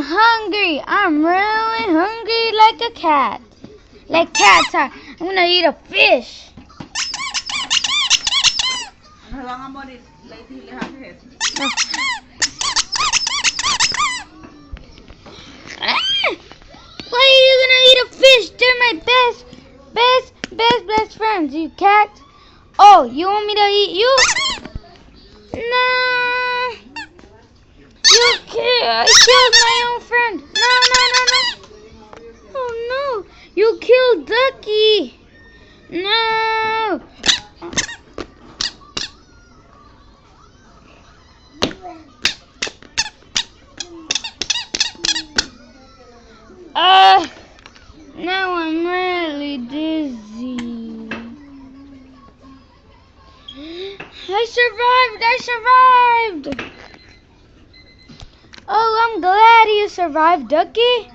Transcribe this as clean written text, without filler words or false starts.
hungry. I'm really hungry like a cat. Like cats are. I'm gonna eat a fish. Why are you gonna eat a fish? They're my best friends, you cat. Oh, you want me to eat you? No. I killed my own friend. No. Oh no. You killed Ducky. No. Now I'm really dizzy. I survived. Oh, I'm glad you survived, Ducky.